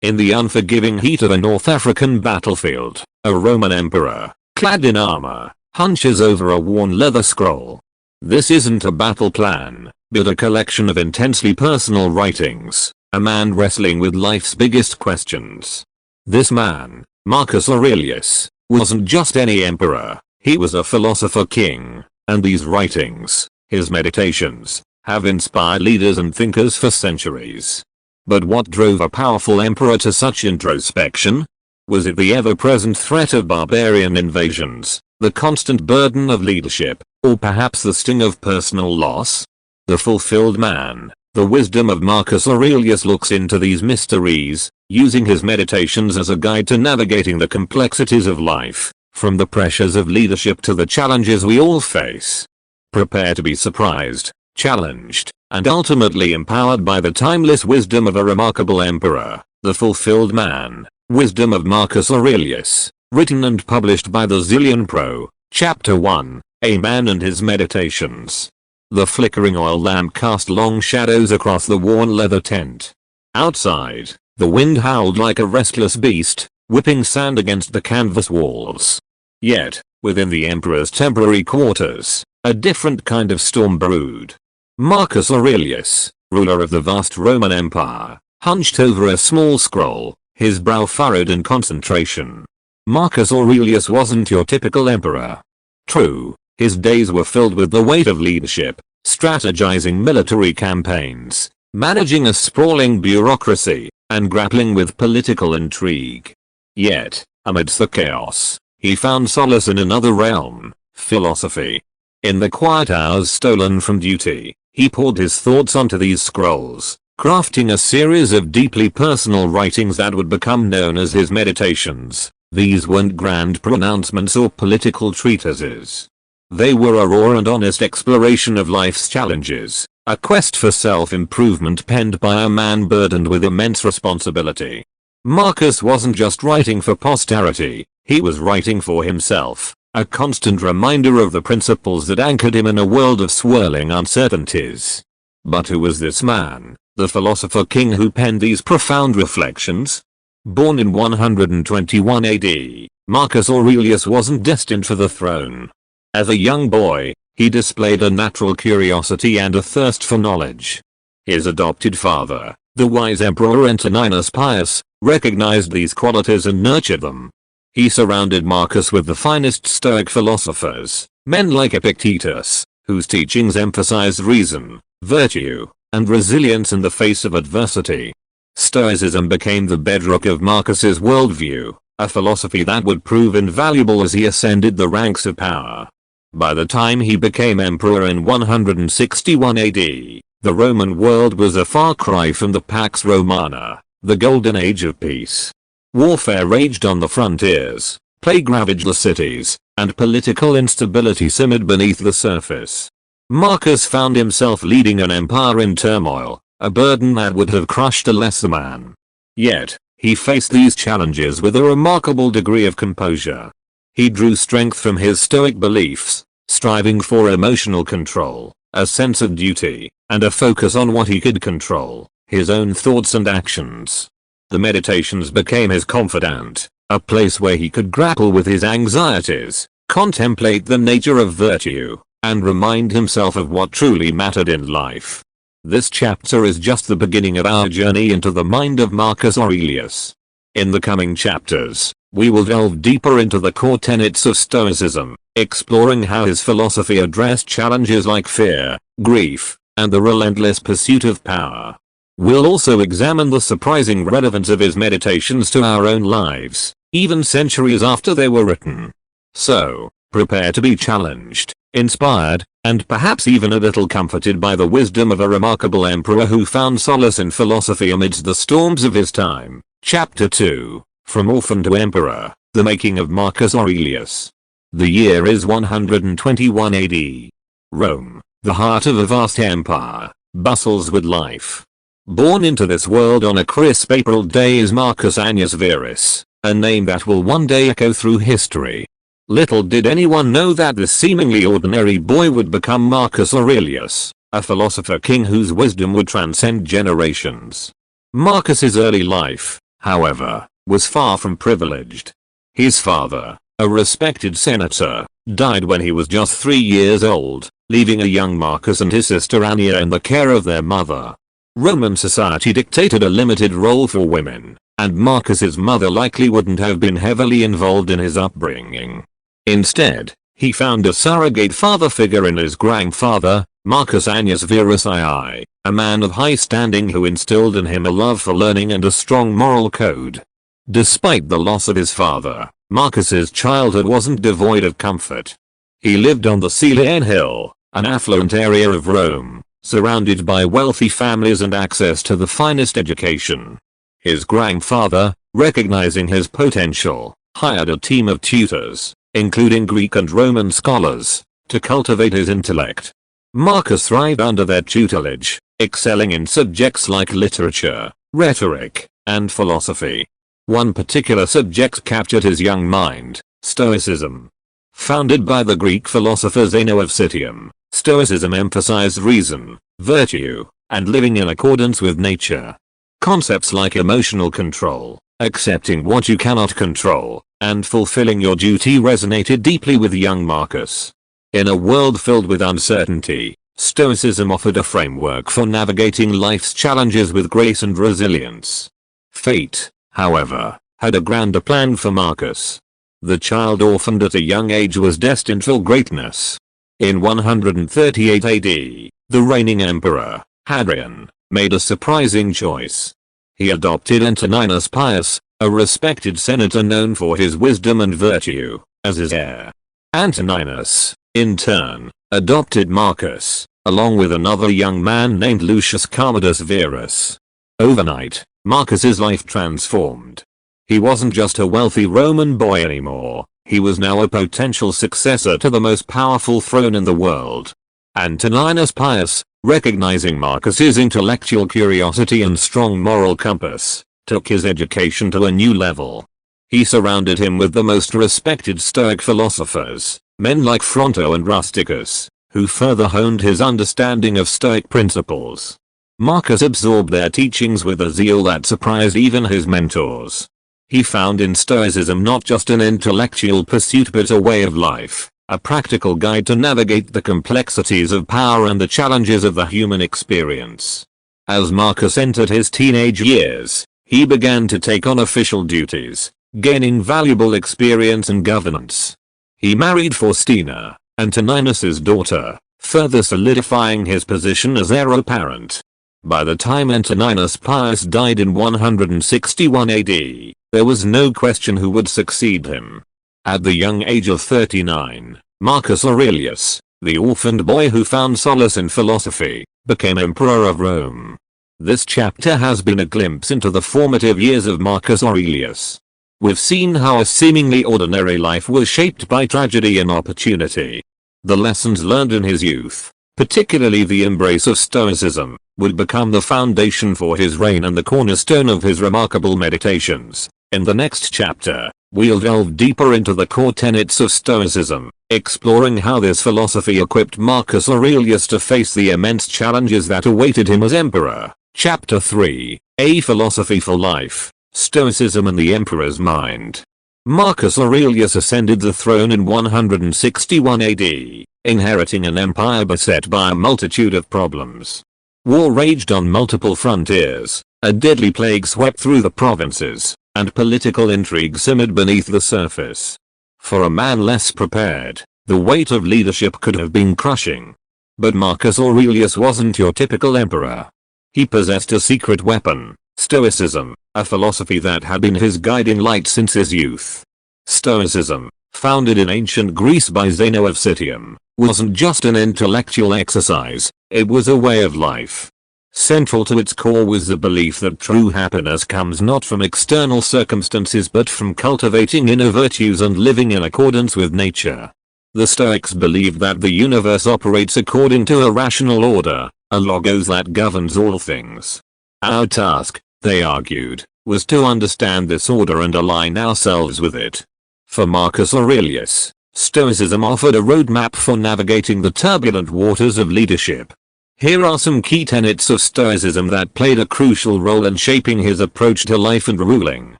In the unforgiving heat of a North African battlefield, a Roman emperor, clad in armor, hunches over a worn leather scroll. This isn't a battle plan, but a collection of intensely personal writings, a man wrestling with life's biggest questions. This man, Marcus Aurelius, wasn't just any emperor, he was a philosopher king, and these writings, his meditations, have inspired leaders and thinkers for centuries. But what drove a powerful emperor to such introspection? Was it the ever-present threat of barbarian invasions, the constant burden of leadership, or perhaps the sting of personal loss? The fulfilled man, the wisdom of Marcus Aurelius, looks into these mysteries, using his meditations as a guide to navigating the complexities of life, from the pressures of leadership to the challenges we all face. Prepare to be surprised, challenged, and ultimately empowered by the timeless wisdom of a remarkable emperor, the fulfilled man, wisdom of Marcus Aurelius, written and published by the Zillionpro, Chapter 1, A Man and His Meditations. The flickering oil lamp cast long shadows across the worn leather tent. Outside, the wind howled like a restless beast, whipping sand against the canvas walls. Yet, within the emperor's temporary quarters, a different kind of storm brewed. Marcus Aurelius, ruler of the vast Roman Empire, hunched over a small scroll, his brow furrowed in concentration. Marcus Aurelius wasn't your typical emperor. True, his days were filled with the weight of leadership, strategizing military campaigns, managing a sprawling bureaucracy, and grappling with political intrigue. Yet, amidst the chaos, he found solace in another realm, philosophy. In the quiet hours stolen from duty, he poured his thoughts onto these scrolls, crafting a series of deeply personal writings that would become known as his meditations. These weren't grand pronouncements or political treatises. They were a raw and honest exploration of life's challenges, a quest for self-improvement penned by a man burdened with immense responsibility. Marcus wasn't just writing for posterity, he was writing for himself, a constant reminder of the principles that anchored him in a world of swirling uncertainties. But who was this man, the philosopher king who penned these profound reflections? Born in 121 AD, Marcus Aurelius wasn't destined for the throne. As a young boy, he displayed a natural curiosity and a thirst for knowledge. His adopted father, the wise Emperor Antoninus Pius, recognized these qualities and nurtured them. He surrounded Marcus with the finest Stoic philosophers, men like Epictetus, whose teachings emphasized reason, virtue, and resilience in the face of adversity. Stoicism became the bedrock of Marcus's worldview, a philosophy that would prove invaluable as he ascended the ranks of power. By the time he became emperor in 161 AD, the Roman world was a far cry from the Pax Romana, the golden age of peace. Warfare raged on the frontiers, plague ravaged the cities, and political instability simmered beneath the surface. Marcus found himself leading an empire in turmoil, a burden that would have crushed a lesser man. Yet, he faced these challenges with a remarkable degree of composure. He drew strength from his Stoic beliefs, striving for emotional control, a sense of duty, and a focus on what he could control, his own thoughts and actions. The meditations became his confidant, a place where he could grapple with his anxieties, contemplate the nature of virtue, and remind himself of what truly mattered in life. This chapter is just the beginning of our journey into the mind of Marcus Aurelius. In the coming chapters, we will delve deeper into the core tenets of Stoicism, exploring how his philosophy addressed challenges like fear, grief, and the relentless pursuit of power. We'll also examine the surprising relevance of his meditations to our own lives, even centuries after they were written. So, prepare to be challenged, inspired, and perhaps even a little comforted by the wisdom of a remarkable emperor who found solace in philosophy amidst the storms of his time. Chapter 2, From Orphan to Emperor, The Making of Marcus Aurelius. The year is 121 AD. Rome, the heart of a vast empire, bustles with life. Born into this world on a crisp April day is Marcus Annius Verus, a name that will one day echo through history. Little did anyone know that this seemingly ordinary boy would become Marcus Aurelius, a philosopher king whose wisdom would transcend generations. Marcus's early life, however, was far from privileged. His father, a respected senator, died when he was just 3 years old, leaving a young Marcus and his sister Annia in the care of their mother. Roman society dictated a limited role for women, and Marcus's mother likely wouldn't have been heavily involved in his upbringing. Instead, he found a surrogate father figure in his grandfather, Marcus Annius Verus II, a man of high standing who instilled in him a love for learning and a strong moral code. Despite the loss of his father, Marcus's childhood wasn't devoid of comfort. He lived on the Celian Hill, an affluent area of Rome, surrounded by wealthy families and access to the finest education. His grandfather, recognizing his potential, hired a team of tutors, including Greek and Roman scholars, to cultivate his intellect. Marcus thrived under their tutelage, excelling in subjects like literature, rhetoric, and philosophy. One particular subject captured his young mind: Stoicism. Founded by the Greek philosopher Zeno of Citium, Stoicism emphasized reason, virtue, and living in accordance with nature. Concepts like emotional control, accepting what you cannot control, and fulfilling your duty resonated deeply with young Marcus. In a world filled with uncertainty, Stoicism offered a framework for navigating life's challenges with grace and resilience. Fate, however, had a grander plan for Marcus. The child orphaned at a young age was destined for greatness. In 138 AD, the reigning emperor, Hadrian, made a surprising choice. He adopted Antoninus Pius, a respected senator known for his wisdom and virtue, as his heir. Antoninus, in turn, adopted Marcus, along with another young man named Lucius Commodus Verus. Overnight, Marcus's life transformed. He wasn't just a wealthy Roman boy anymore, he was now a potential successor to the most powerful throne in the world. Antoninus Pius, recognizing Marcus's intellectual curiosity and strong moral compass, took his education to a new level. He surrounded him with the most respected Stoic philosophers, men like Fronto and Rusticus, who further honed his understanding of Stoic principles. Marcus absorbed their teachings with a zeal that surprised even his mentors. He found in Stoicism not just an intellectual pursuit but a way of life, a practical guide to navigate the complexities of power and the challenges of the human experience. As Marcus entered his teenage years, he began to take on official duties, gaining valuable experience and governance. He married Faustina, Antoninus's daughter, further solidifying his position as heir apparent. By the time Antoninus Pius died in 161 AD, there was no question who would succeed him. At the young age of 39, Marcus Aurelius, the orphaned boy who found solace in philosophy, became Emperor of Rome. This chapter has been a glimpse into the formative years of Marcus Aurelius. We've seen how a seemingly ordinary life was shaped by tragedy and opportunity. The lessons learned in his youth, particularly the embrace of Stoicism, would become the foundation for his reign and the cornerstone of his remarkable meditations. In the next chapter, we'll delve deeper into the core tenets of Stoicism, exploring how this philosophy equipped Marcus Aurelius to face the immense challenges that awaited him as emperor. Chapter 3, A Philosophy for Life, Stoicism and the Emperor's Mind. Marcus Aurelius ascended the throne in 161 AD, inheriting an empire beset by a multitude of problems. War raged on multiple frontiers, a deadly plague swept through the provinces, and political intrigue simmered beneath the surface. For a man less prepared, the weight of leadership could have been crushing. But Marcus Aurelius wasn't your typical emperor. He possessed a secret weapon, Stoicism, a philosophy that had been his guiding light since his youth. Stoicism, founded in ancient Greece by Zeno of Citium, wasn't just an intellectual exercise, it was a way of life. Central to its core was the belief that true happiness comes not from external circumstances but from cultivating inner virtues and living in accordance with nature. The Stoics believed that the universe operates according to a rational order, a logos that governs all things. Our task, they argued, was to understand this order and align ourselves with it. For Marcus Aurelius, Stoicism offered a roadmap for navigating the turbulent waters of leadership. Here are some key tenets of Stoicism that played a crucial role in shaping his approach to life and ruling.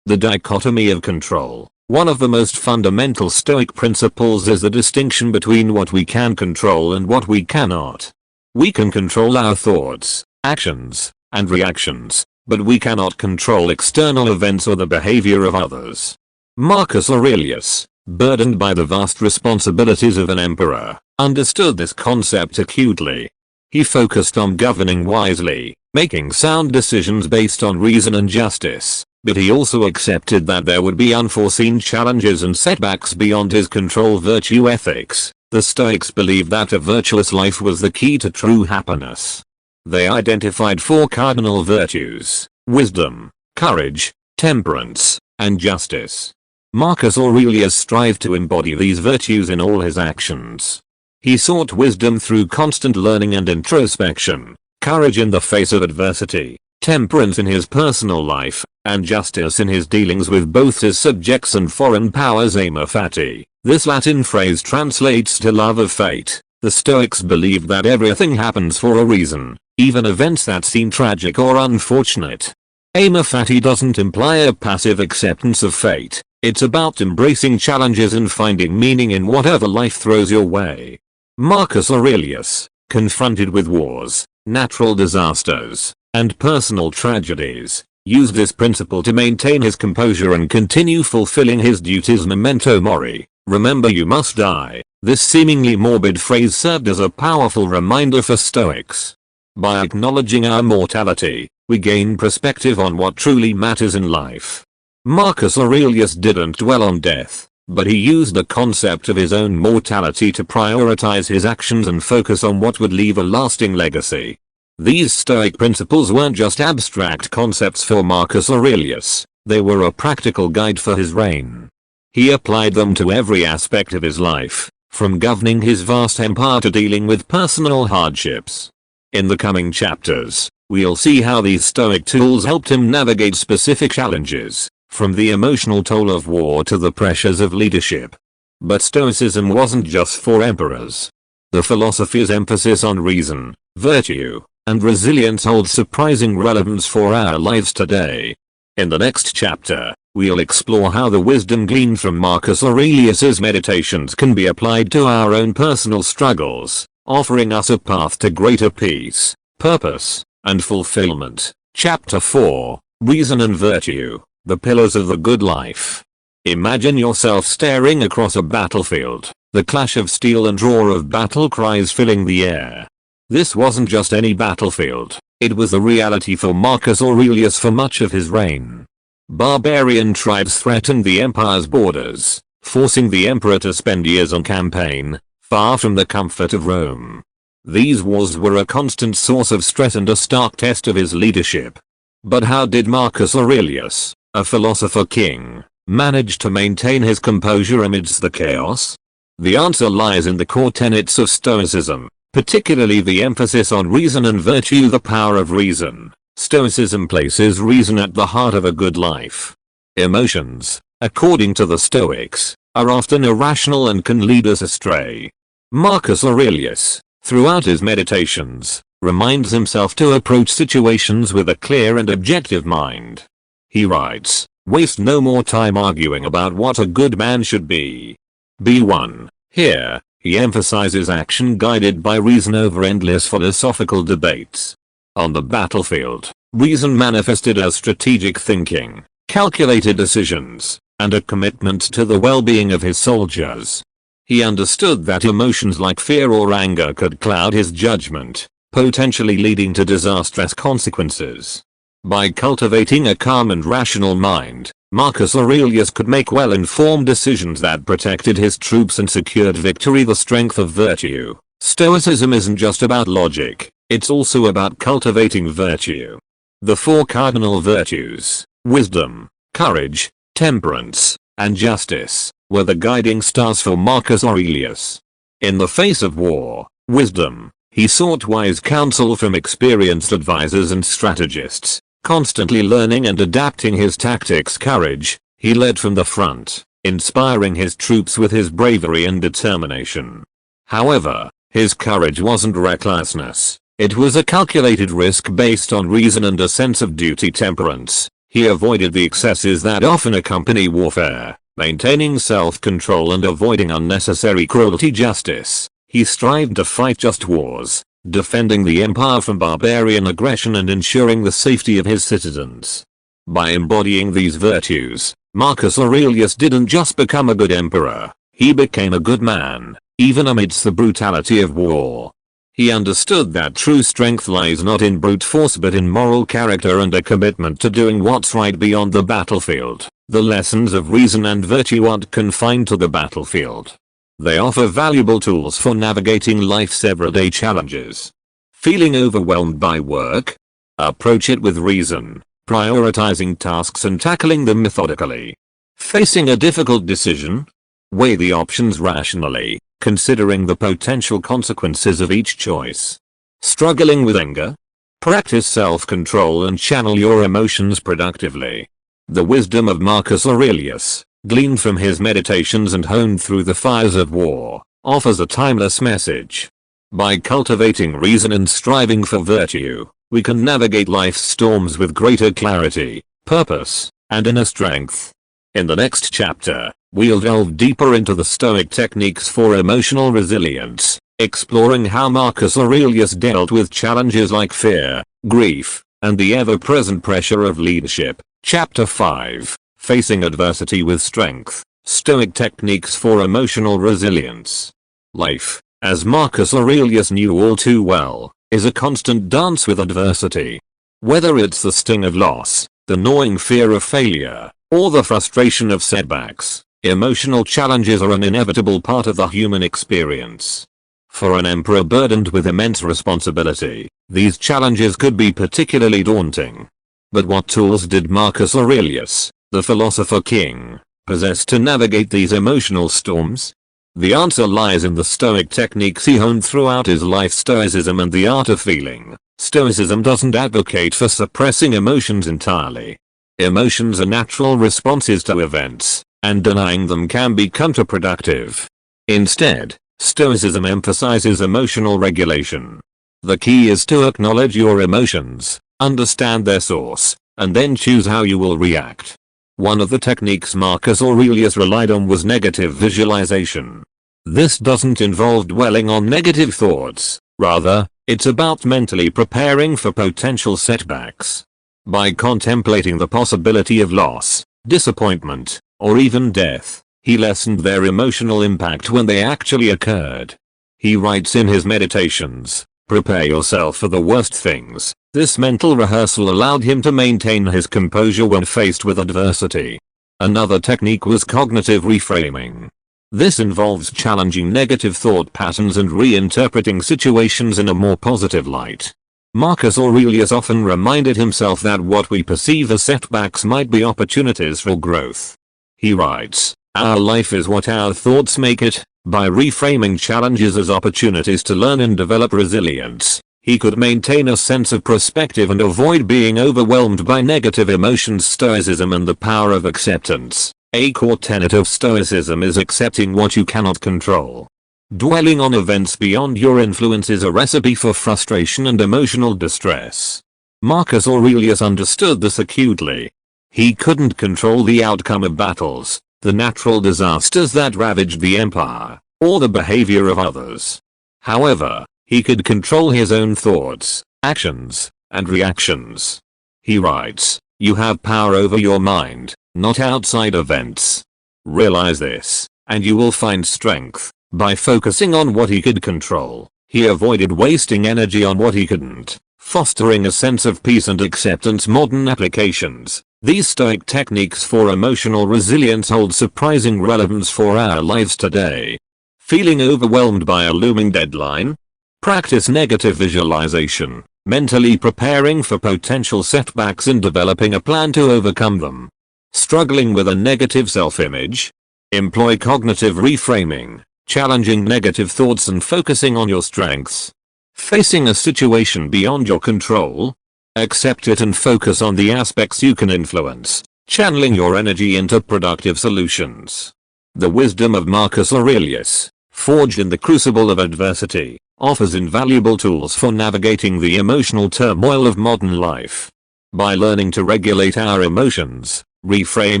The dichotomy of control. One of the most fundamental Stoic principles is the distinction between what we can control and what we cannot. We can control our thoughts, actions, and reactions, but we cannot control external events or the behavior of others. Marcus Aurelius, burdened by the vast responsibilities of an emperor, understood this concept acutely. He focused on governing wisely, making sound decisions based on reason and justice, but he also accepted that there would be unforeseen challenges and setbacks beyond his control. Virtue ethics. The Stoics believed that a virtuous life was the key to true happiness. They identified 4 cardinal virtues: wisdom, courage, temperance, and justice. Marcus Aurelius strived to embody these virtues in all his actions. He sought wisdom through constant learning and introspection, courage in the face of adversity, temperance in his personal life, and justice in his dealings with both his subjects and foreign powers. Amor fati. This Latin phrase translates to love of fate. The Stoics believed that everything happens for a reason, even events that seem tragic or unfortunate. Amor fati doesn't imply a passive acceptance of fate. It's about embracing challenges and finding meaning in whatever life throws your way. Marcus Aurelius, confronted with wars, natural disasters, and personal tragedies, used this principle to maintain his composure and continue fulfilling his duties. Memento mori, remember you must die. This seemingly morbid phrase served as a powerful reminder for Stoics. By acknowledging our mortality, we gain perspective on what truly matters in life. Marcus Aurelius didn't dwell on death, but he used the concept of his own mortality to prioritize his actions and focus on what would leave a lasting legacy. These Stoic principles weren't just abstract concepts for Marcus Aurelius, they were a practical guide for his reign. He applied them to every aspect of his life, from governing his vast empire to dealing with personal hardships. In the coming chapters, we'll see how these Stoic tools helped him navigate specific challenges, from the emotional toll of war to the pressures of leadership. But Stoicism wasn't just for emperors. The philosophy's emphasis on reason, virtue, and resilience holds surprising relevance for our lives today. In the next chapter, we'll explore how the wisdom gleaned from Marcus Aurelius's meditations can be applied to our own personal struggles, offering us a path to greater peace, purpose, and fulfillment. Chapter 4, Reason and Virtue, the Pillars of the Good Life. Imagine yourself staring across a battlefield, the clash of steel and roar of battle cries filling the air. This wasn't just any battlefield, it was the reality for Marcus Aurelius for much of his reign. Barbarian tribes threatened the empire's borders, forcing the emperor to spend years on campaign, far from the comfort of Rome. These wars were a constant source of stress and a stark test of his leadership. But how did Marcus Aurelius, a philosopher king, manage to maintain his composure amidst the chaos? The answer lies in the core tenets of Stoicism, particularly the emphasis on reason and virtue. The power of reason. Stoicism places reason at the heart of a good life. Emotions, according to the Stoics, are often irrational and can lead us astray. Marcus Aurelius, throughout his meditations, reminds himself to approach situations with a clear and objective mind. He writes, "Waste no more time arguing about what a good man should be. Be one." Here, he emphasizes action guided by reason over endless philosophical debates. On the battlefield, reason manifested as strategic thinking, calculated decisions, and a commitment to the well-being of his soldiers. He understood that emotions like fear or anger could cloud his judgment, potentially leading to disastrous consequences. By cultivating a calm and rational mind, Marcus Aurelius could make well-informed decisions that protected his troops and secured victory. The strength of virtue. Stoicism isn't just about logic, it's also about cultivating virtue. The 4 cardinal virtues, wisdom, courage, temperance, and justice, were the guiding stars for Marcus Aurelius. In the face of war, wisdom, he sought wise counsel from experienced advisors and strategists, constantly learning and adapting his tactics. Courage, he led from the front, inspiring his troops with his bravery and determination. However, his courage wasn't recklessness, It was a calculated risk based on reason and a sense of duty temperance. He avoided the excesses that often accompany warfare, maintaining self-control and avoiding unnecessary cruelty. Justice. He strived to fight just wars, defending the empire from barbarian aggression and ensuring the safety of his citizens. By embodying these virtues, Marcus Aurelius didn't just become a good emperor, he became a good man, even amidst the brutality of war. He understood that true strength lies not in brute force but in moral character and a commitment to doing what's right beyond the battlefield. The lessons of reason and virtue aren't confined to the battlefield. They offer valuable tools for navigating life's everyday challenges. Feeling overwhelmed by work? Approach it with reason, prioritizing tasks and tackling them methodically. Facing a difficult decision? Weigh the options rationally, considering the potential consequences of each choice. Struggling with anger? Practice self-control and channel your emotions productively. The wisdom of Marcus Aurelius, gleaned from his meditations and honed through the fires of war, offers a timeless message. By cultivating reason and striving for virtue, we can navigate life's storms with greater clarity, purpose, and inner strength. In the next chapter, we'll delve deeper into the Stoic techniques for emotional resilience, exploring how Marcus Aurelius dealt with challenges like fear, grief, and the ever-present pressure of leadership. Chapter 5, Facing Adversity with Strength, Stoic Techniques for Emotional Resilience. Life, as Marcus Aurelius knew all too well, is a constant dance with adversity. Whether it's the sting of loss, the gnawing fear of failure, or the frustration of setbacks, emotional challenges are an inevitable part of the human experience. For an emperor burdened with immense responsibility, these challenges could be particularly daunting. But what tools did Marcus Aurelius, the philosopher king, possess to navigate these emotional storms? The answer lies in the Stoic techniques he honed throughout his life. Stoicism and the art of feeling. Stoicism doesn't advocate for suppressing emotions entirely. Emotions are natural responses to events, and denying them can be counterproductive. Instead, Stoicism emphasizes emotional regulation. The key is to acknowledge your emotions, understand their source, and then choose how you will react. One of the techniques Marcus Aurelius relied on was negative visualization. This doesn't involve dwelling on negative thoughts, rather, it's about mentally preparing for potential setbacks. By contemplating the possibility of loss, disappointment, or even death, he lessened their emotional impact when they actually occurred. He writes in his meditations, "Prepare yourself for the worst things." This mental rehearsal allowed him to maintain his composure when faced with adversity. Another technique was cognitive reframing. This involves challenging negative thought patterns and reinterpreting situations in a more positive light. Marcus Aurelius often reminded himself that what we perceive as setbacks might be opportunities for growth. He writes, "Our life is what our thoughts make it." By reframing challenges as opportunities to learn and develop resilience, he could maintain a sense of perspective and avoid being overwhelmed by negative emotions. Stoicism and the power of acceptance. A core tenet of Stoicism is accepting what you cannot control. Dwelling on events beyond your influence is a recipe for frustration and emotional distress. Marcus Aurelius understood this acutely. He couldn't control the outcome of battles, the natural disasters that ravaged the empire, or the behavior of others. However, he could control his own thoughts, actions, and reactions. He writes, "You have power over your mind, not outside events. Realize this, and you will find strength." By focusing on what he could control, he avoided wasting energy on what he couldn't, fostering a sense of peace and acceptance. Modern applications. These Stoic techniques for emotional resilience hold surprising relevance for our lives today. Feeling overwhelmed by a looming deadline? Practice negative visualization, mentally preparing for potential setbacks and developing a plan to overcome them. Struggling with a negative self-image? Employ cognitive reframing, challenging negative thoughts and focusing on your strengths. Facing a situation beyond your control? Accept it and focus on the aspects you can influence, channeling your energy into productive solutions. The wisdom of Marcus Aurelius. forged in the crucible of adversity, offers invaluable tools for navigating the emotional turmoil of modern life. By learning to regulate our emotions, reframe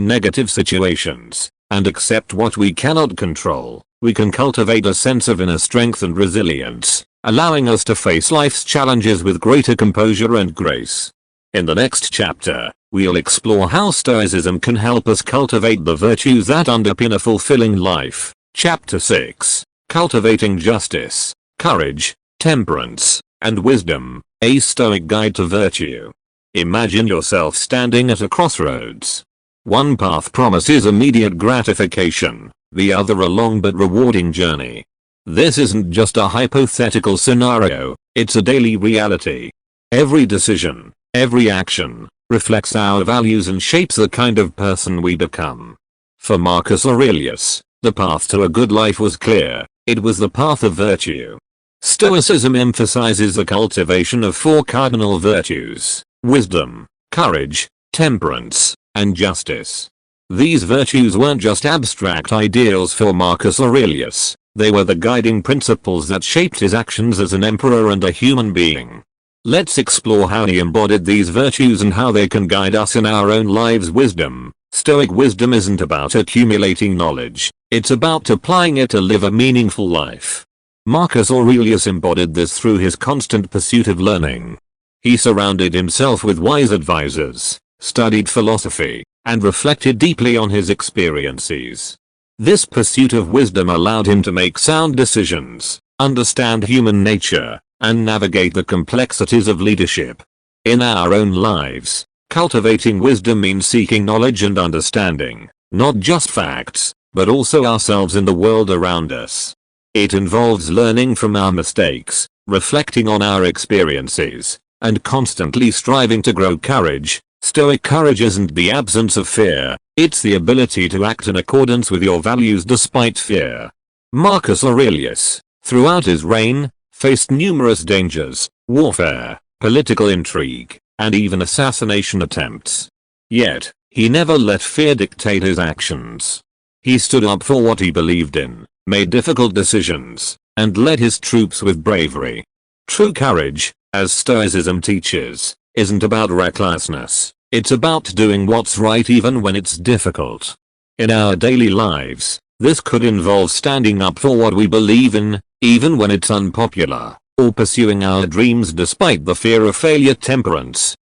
negative situations, and accept what we cannot control, we can cultivate a sense of inner strength and resilience, allowing us to face life's challenges with greater composure and grace. In the next chapter, we'll explore how Stoicism can help us cultivate the virtues that underpin a fulfilling life. Chapter 6, Cultivating Justice, Courage, Temperance, and Wisdom, a Stoic Guide to Virtue. Imagine yourself standing at a crossroads. One path promises immediate gratification, the other a long but rewarding journey. This isn't just a hypothetical scenario, it's a daily reality. Every decision, every action, reflects our values and shapes the kind of person we become. For Marcus Aurelius, the path to a good life was clear. It was the path of virtue. Stoicism emphasizes the cultivation of four cardinal virtues: wisdom, courage, temperance, and justice. These virtues weren't just abstract ideals for Marcus Aurelius, they were the guiding principles that shaped his actions as an emperor and a human being. Let's explore how he embodied these virtues and how they can guide us in our own lives. Wisdom. Stoic wisdom isn't about accumulating knowledge, it's about applying it to live a meaningful life. Marcus Aurelius embodied this through his constant pursuit of learning. He surrounded himself with wise advisors, studied philosophy, and reflected deeply on his experiences. This pursuit of wisdom allowed him to make sound decisions, understand human nature, and navigate the complexities of leadership. In our own lives, cultivating wisdom means seeking knowledge and understanding, not just facts, but also ourselves and the world around us. It involves learning from our mistakes, reflecting on our experiences, and constantly striving to grow. Courage. Stoic courage isn't the absence of fear, it's the ability to act in accordance with your values despite fear. Marcus Aurelius, throughout his reign, faced numerous dangers, warfare, political intrigue, and even assassination attempts. Yet, he never let fear dictate his actions. He stood up for what he believed in, made difficult decisions, and led his troops with bravery. True courage, as Stoicism teaches, isn't about recklessness, it's about doing what's right even when it's difficult. In our daily lives, this could involve standing up for what we believe in, even when it's unpopular, or pursuing our dreams despite the fear of failure. Temperance,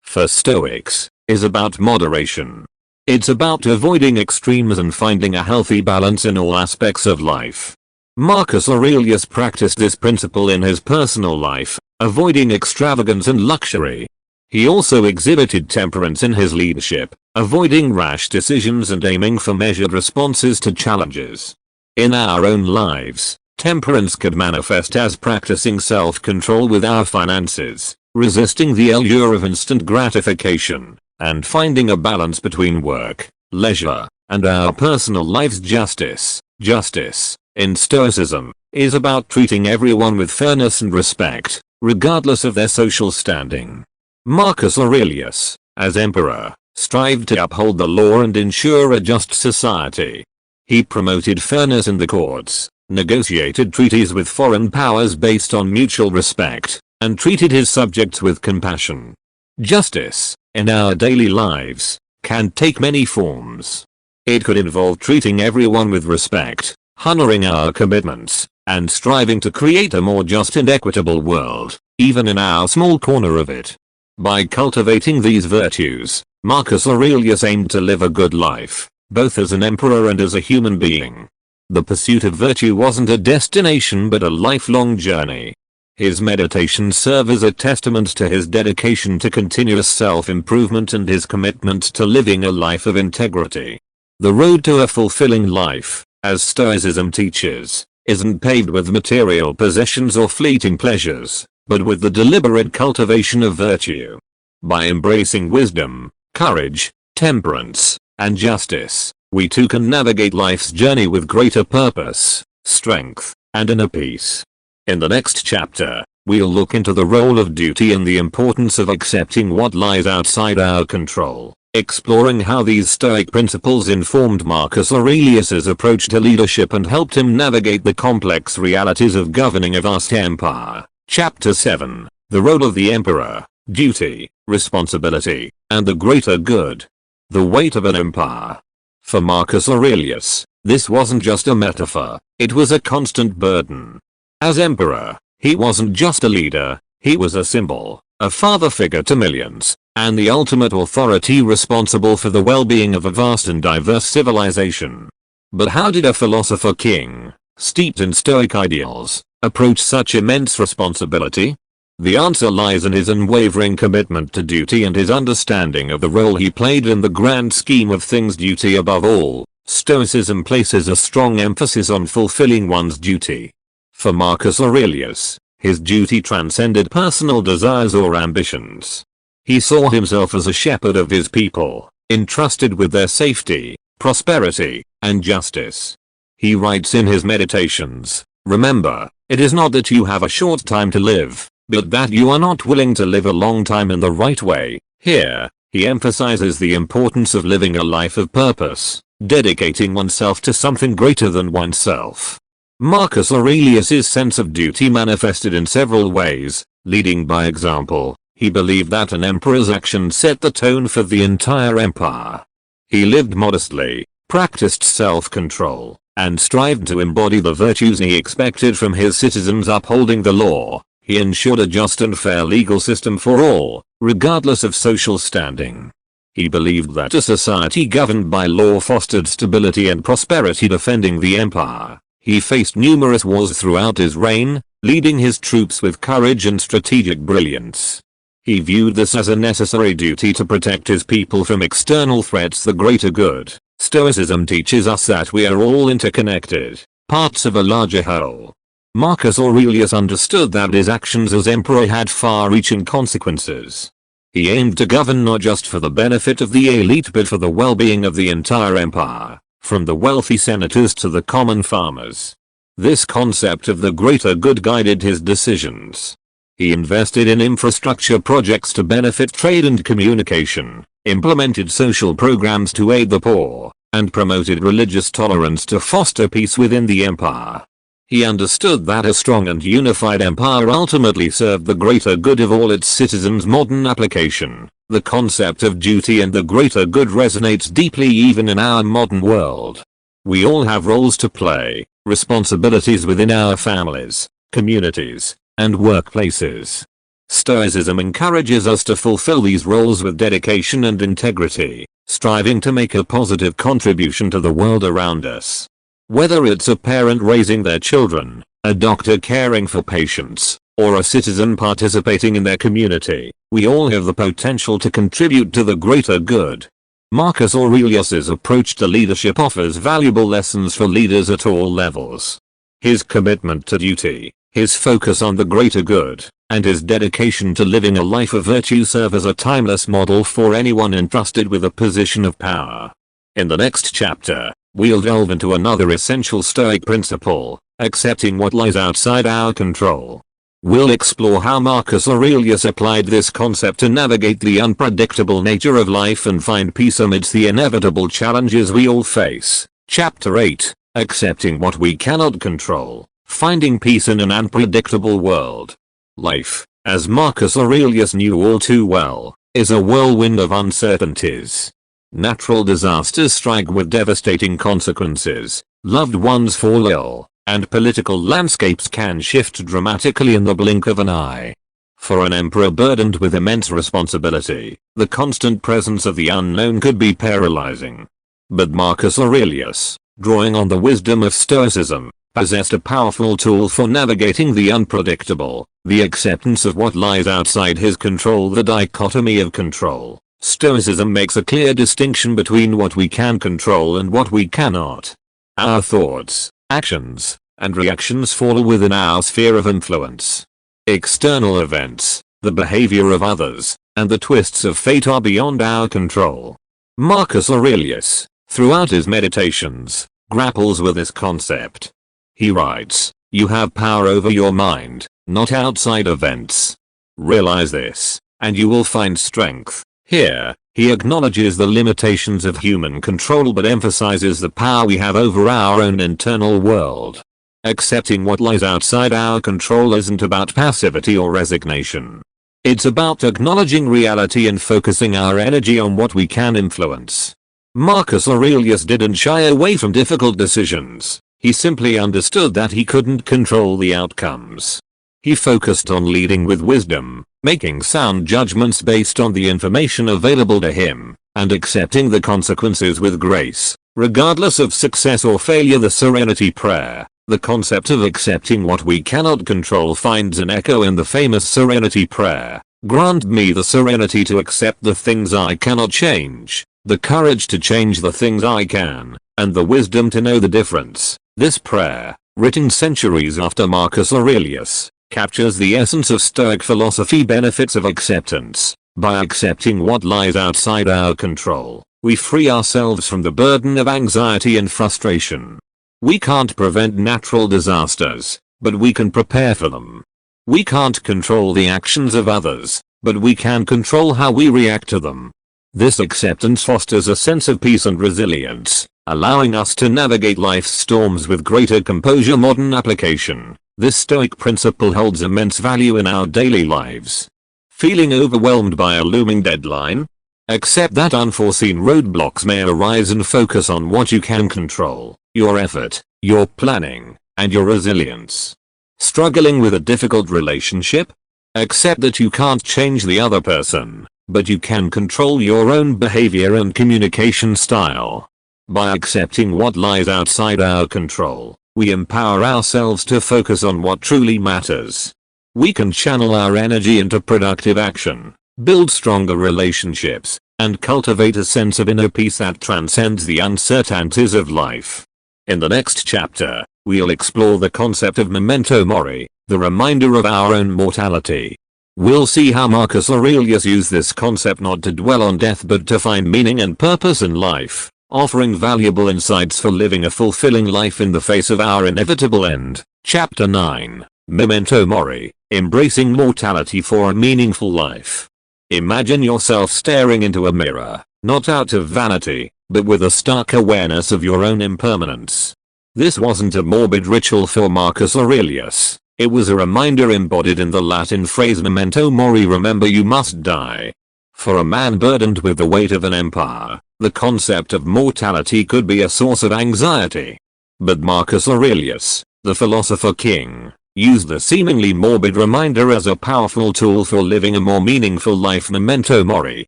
for Stoics, is about moderation. It's about avoiding extremes and finding a healthy balance in all aspects of life. Marcus Aurelius practiced this principle in his personal life, avoiding extravagance and luxury. He also exhibited temperance in his leadership, avoiding rash decisions and aiming for measured responses to challenges. In our own lives, temperance could manifest as practicing self-control with our finances, resisting the allure of instant gratification, and finding a balance between work, leisure, and our personal lives. Justice, in Stoicism, is about treating everyone with fairness and respect, regardless of their social standing. Marcus Aurelius, as emperor, strived to uphold the law and ensure a just society. He promoted fairness in the courts, negotiated treaties with foreign powers based on mutual respect, and treated his subjects with compassion. Justice, in our daily lives, can take many forms. It could involve treating everyone with respect, honoring our commitments, and striving to create a more just and equitable world, even in our small corner of it. By cultivating these virtues, Marcus Aurelius aimed to live a good life, both as an emperor and as a human being. The pursuit of virtue wasn't a destination but a lifelong journey. His meditations serve as a testament to his dedication to continuous self-improvement and his commitment to living a life of integrity. The road to a fulfilling life, as Stoicism teaches, isn't paved with material possessions or fleeting pleasures, but with the deliberate cultivation of virtue. By embracing wisdom, courage, temperance, and justice, we too can navigate life's journey with greater purpose, strength, and inner peace. In the next chapter, we'll look into the role of duty and the importance of accepting what lies outside our control. exploring how these Stoic principles informed Marcus Aurelius's approach to leadership and helped him navigate the complex realities of governing a vast empire. Chapter 7. The Role of the Emperor, Duty, Responsibility, and the Greater Good. The Weight of an Empire. For Marcus Aurelius, this wasn't just a metaphor, it was a constant burden. As emperor, he wasn't just a leader, he was a symbol, a father figure to millions, and the ultimate authority responsible for the well-being of a vast and diverse civilization. But how did a philosopher king, steeped in Stoic ideals, approach such immense responsibility? The answer lies in his unwavering commitment to duty and his understanding of the role he played in the grand scheme of things. Duty above all, Stoicism places a strong emphasis on fulfilling one's duty. For Marcus Aurelius, his duty transcended personal desires or ambitions. He saw himself as a shepherd of his people, entrusted with their safety, prosperity, and justice. He writes in his meditations, "Remember, it is not that you have a short time to live, but that you are not willing to live a long time in the right way." Here, he emphasizes the importance of living a life of purpose, dedicating oneself to something greater than oneself. Marcus Aurelius's sense of duty manifested in several ways, leading by example. He believed that an emperor's actions set the tone for the entire empire. He lived modestly, practiced self-control, and strived to embody the virtues he expected from his citizens. Upholding the law, he ensured a just and fair legal system for all, regardless of social standing. He believed that a society governed by law fostered stability and prosperity. Defending the empire, he faced numerous wars throughout his reign, leading his troops with courage and strategic brilliance. He viewed this as a necessary duty to protect his people from external threats. The greater good. Stoicism teaches us that we are all interconnected, parts of a larger whole. Marcus Aurelius understood that his actions as emperor had far-reaching consequences. He aimed to govern not just for the benefit of the elite but for the well-being of the entire empire, from the wealthy senators to the common farmers. This concept of the greater good guided his decisions. He invested in infrastructure projects to benefit trade and communication, implemented social programs to aid the poor, and promoted religious tolerance to foster peace within the empire. He understood that a strong and unified empire ultimately served the greater good of all its citizens. Modern application. The concept of duty and the greater good resonates deeply even in our modern world. We all have roles to play, responsibilities within our families, communities, and workplaces. Stoicism encourages us to fulfill these roles with dedication and integrity, striving to make a positive contribution to the world around us. Whether it's a parent raising their children, a doctor caring for patients, or a citizen participating in their community, we all have the potential to contribute to the greater good. Marcus Aurelius's approach to leadership offers valuable lessons for leaders at all levels. His commitment to duty, his focus on the greater good, and his dedication to living a life of virtue serve as a timeless model for anyone entrusted with a position of power. In the next chapter, we'll delve into another essential Stoic principle, accepting what lies outside our control. We'll explore how Marcus Aurelius applied this concept to navigate the unpredictable nature of life and find peace amidst the inevitable challenges we all face. Chapter 8, Accepting What We Cannot Control, Finding Peace in an Unpredictable World. Life, as Marcus Aurelius knew all too well, is a whirlwind of uncertainties. Natural disasters strike with devastating consequences, loved ones fall ill, and political landscapes can shift dramatically in the blink of an eye. For an emperor burdened with immense responsibility, the constant presence of the unknown could be paralyzing. But Marcus Aurelius, drawing on the wisdom of Stoicism, possessed a powerful tool for navigating the unpredictable, the acceptance of what lies outside his control. The dichotomy of control. Stoicism makes a clear distinction between what we can control and what we cannot. Our thoughts, actions, and reactions fall within our sphere of influence. External events, the behavior of others, and the twists of fate are beyond our control. Marcus Aurelius, throughout his meditations, grapples with this concept. He writes, "You have power over your mind, not outside events. Realize this, and you will find strength, Here, he acknowledges the limitations of human control but emphasizes the power we have over our own internal world. Accepting what lies outside our control isn't about passivity or resignation. It's about acknowledging reality and focusing our energy on what we can influence. Marcus Aurelius didn't shy away from difficult decisions. He simply understood that he couldn't control the outcomes. He focused on leading with wisdom, making sound judgments based on the information available to him, and accepting the consequences with grace, regardless of success or failure. The serenity prayer, the concept of accepting what we cannot control, finds an echo in the famous serenity prayer. Grant me the serenity to accept the things I cannot change, the courage to change the things I can, and the wisdom to know the difference. This prayer, written centuries after Marcus Aurelius, captures the essence of Stoic philosophy. Benefits of acceptance. By accepting what lies outside our control, we free ourselves from the burden of anxiety and frustration. We can't prevent natural disasters, but we can prepare for them. We can't control the actions of others, but we can control how we react to them. This acceptance fosters a sense of peace and resilience, allowing us to navigate life's storms with greater composure. Modern application. This Stoic principle holds immense value in our daily lives. Feeling overwhelmed by a looming deadline? Accept that unforeseen roadblocks may arise and focus on what you can control: your effort, your planning, and your resilience. Struggling with a difficult relationship? Accept that you can't change the other person, but you can control your own behavior and communication style. By accepting what lies outside our control, we empower ourselves to focus on what truly matters. We can channel our energy into productive action, build stronger relationships, and cultivate a sense of inner peace that transcends the uncertainties of life. In the next chapter, we'll explore the concept of memento mori, the reminder of our own mortality. We'll see how Marcus Aurelius used this concept not to dwell on death but to find meaning and purpose in life, offering valuable insights for living a fulfilling life in the face of our inevitable end. Chapter 9. Memento Mori, Embracing Mortality for a Meaningful Life. Imagine yourself staring into a mirror, not out of vanity, but with a stark awareness of your own impermanence. This wasn't a morbid ritual for Marcus Aurelius. It was a reminder embodied in the Latin phrase memento mori, remember you must die. For a man burdened with the weight of an empire, the concept of mortality could be a source of anxiety. But Marcus Aurelius, the philosopher king, used the seemingly morbid reminder as a powerful tool for living a more meaningful life. Memento mori,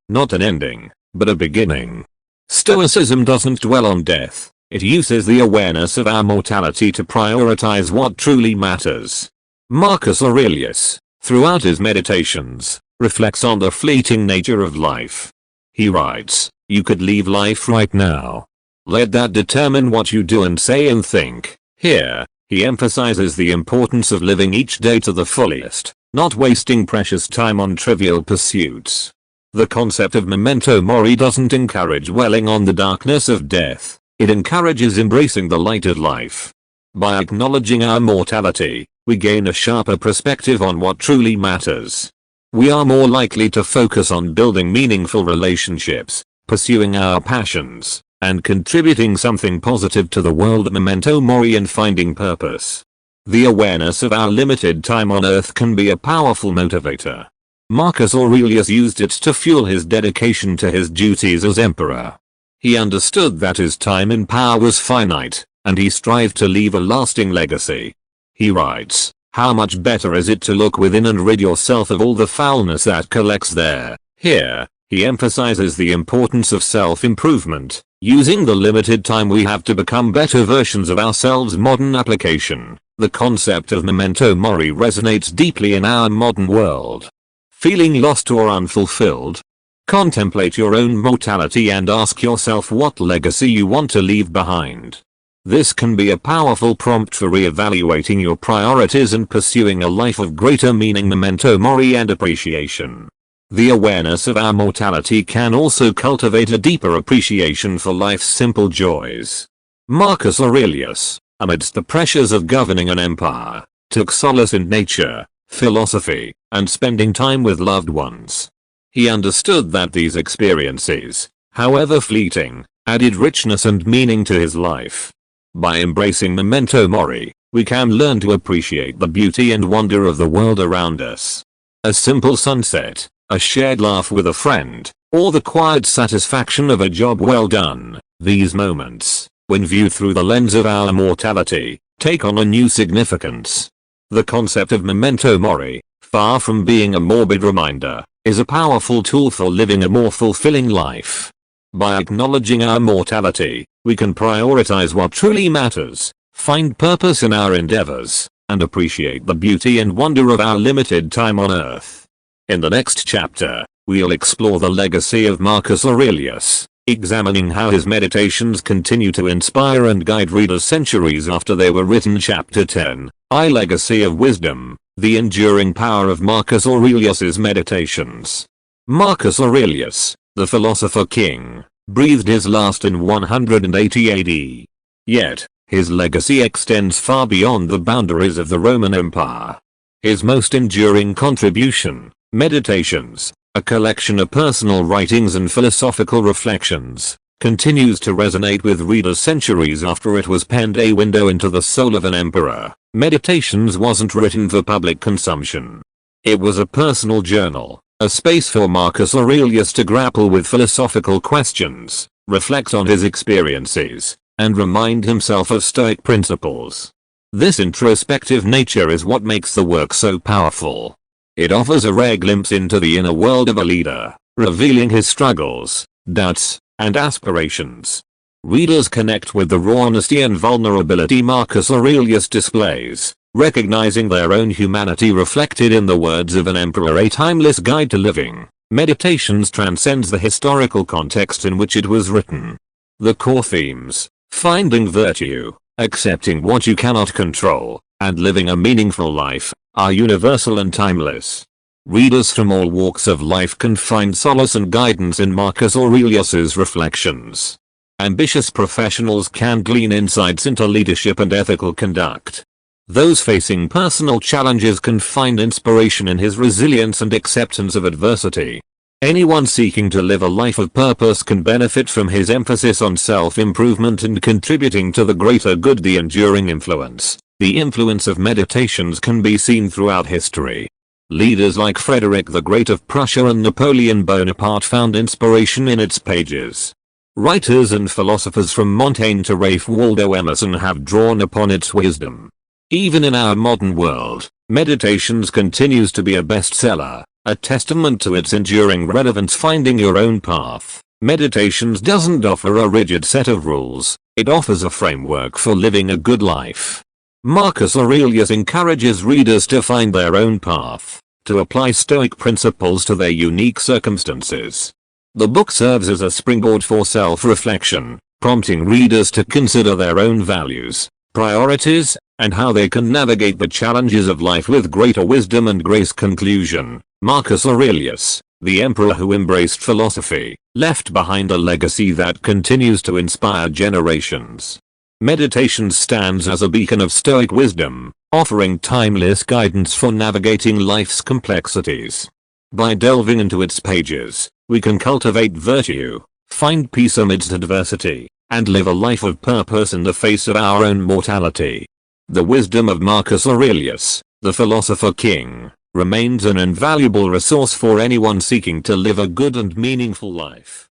not an ending, but a beginning. Stoicism doesn't dwell on death. It uses the awareness of our mortality to prioritize what truly matters. Marcus Aurelius, throughout his meditations, reflects on the fleeting nature of life. He writes, "You could leave life right now. Let that determine what you do and say and think." Here, he emphasizes the importance of living each day to the fullest, not wasting precious time on trivial pursuits. The concept of memento mori doesn't encourage dwelling on the darkness of death. It encourages embracing the light of life. By acknowledging our mortality, we gain a sharper perspective on what truly matters. We are more likely to focus on building meaningful relationships, pursuing our passions, and contributing something positive to the world. Memento mori and finding purpose. The awareness of our limited time on earth can be a powerful motivator. Marcus Aurelius used it to fuel his dedication to his duties as emperor. He understood that his time in power was finite, and he strived to leave a lasting legacy. He writes, "How much better is it to look within and rid yourself of all the foulness that collects there." Here, he emphasizes the importance of self-improvement, using the limited time we have to become better versions of ourselves. Modern application. The concept of memento mori resonates deeply in our modern world. Feeling lost or unfulfilled? Contemplate your own mortality and ask yourself what legacy you want to leave behind. This can be a powerful prompt for re-evaluating your priorities and pursuing a life of greater meaning. Memento mori and appreciation. The awareness of our mortality can also cultivate a deeper appreciation for life's simple joys. Marcus Aurelius, amidst the pressures of governing an empire, took solace in nature, philosophy, and spending time with loved ones. He understood that these experiences, however fleeting, added richness and meaning to his life. By embracing memento mori, we can learn to appreciate the beauty and wonder of the world around us. A simple sunset, a shared laugh with a friend, or the quiet satisfaction of a job well done, these moments, when viewed through the lens of our mortality, take on a new significance. The concept of memento mori, far from being a morbid reminder, is a powerful tool for living a more fulfilling life. By acknowledging our mortality, we can prioritize what truly matters, find purpose in our endeavors, and appreciate the beauty and wonder of our limited time on Earth. In the next chapter, we'll explore the legacy of Marcus Aurelius, examining how his meditations continue to inspire and guide readers centuries after they were written. Chapter 10, A Legacy of Wisdom, the enduring power of Marcus Aurelius's meditations. Marcus Aurelius, the philosopher king, breathed his last in 180 AD. Yet, his legacy extends far beyond the boundaries of the Roman Empire. His most enduring contribution, Meditations, a collection of personal writings and philosophical reflections, continues to resonate with readers centuries after it was penned. A window into the soul of an emperor, Meditations wasn't written for public consumption. It was a personal journal, a space for Marcus Aurelius to grapple with philosophical questions, reflect on his experiences, and remind himself of Stoic principles. This introspective nature is what makes the work so powerful. It offers a rare glimpse into the inner world of a leader, revealing his struggles, doubts, and aspirations. Readers connect with the raw honesty and vulnerability Marcus Aurelius displays, recognizing their own humanity reflected in the words of an emperor. A timeless guide to living, Meditations transcends the historical context in which it was written. The core themes, finding virtue, accepting what you cannot control, and living a meaningful life, are universal and timeless. Readers from all walks of life can find solace and guidance in Marcus Aurelius's reflections. Ambitious professionals can glean insights into leadership and ethical conduct. Those facing personal challenges can find inspiration in his resilience and acceptance of adversity. Anyone seeking to live a life of purpose can benefit from his emphasis on self-improvement and contributing to the greater good. The enduring influence. The influence of Meditations can be seen throughout history. Leaders like Frederick the Great of Prussia and Napoleon Bonaparte found inspiration in its pages. Writers and philosophers from Montaigne to Ralph Waldo Emerson have drawn upon its wisdom. Even in our modern world, Meditations continues to be a bestseller, a testament to its enduring relevance. Finding your own path. Meditations doesn't offer a rigid set of rules, it offers a framework for living a good life. Marcus Aurelius encourages readers to find their own path, to apply Stoic principles to their unique circumstances. The book serves as a springboard for self-reflection, prompting readers to consider their own values, priorities, and how they can navigate the challenges of life with greater wisdom and grace. Conclusion. Marcus Aurelius, the emperor who embraced philosophy, left behind a legacy that continues to inspire generations. Meditations stands as a beacon of Stoic wisdom, offering timeless guidance for navigating life's complexities. By delving into its pages, we can cultivate virtue, find peace amidst adversity, and live a life of purpose in the face of our own mortality. The wisdom of Marcus Aurelius, the philosopher king, remains an invaluable resource for anyone seeking to live a good and meaningful life.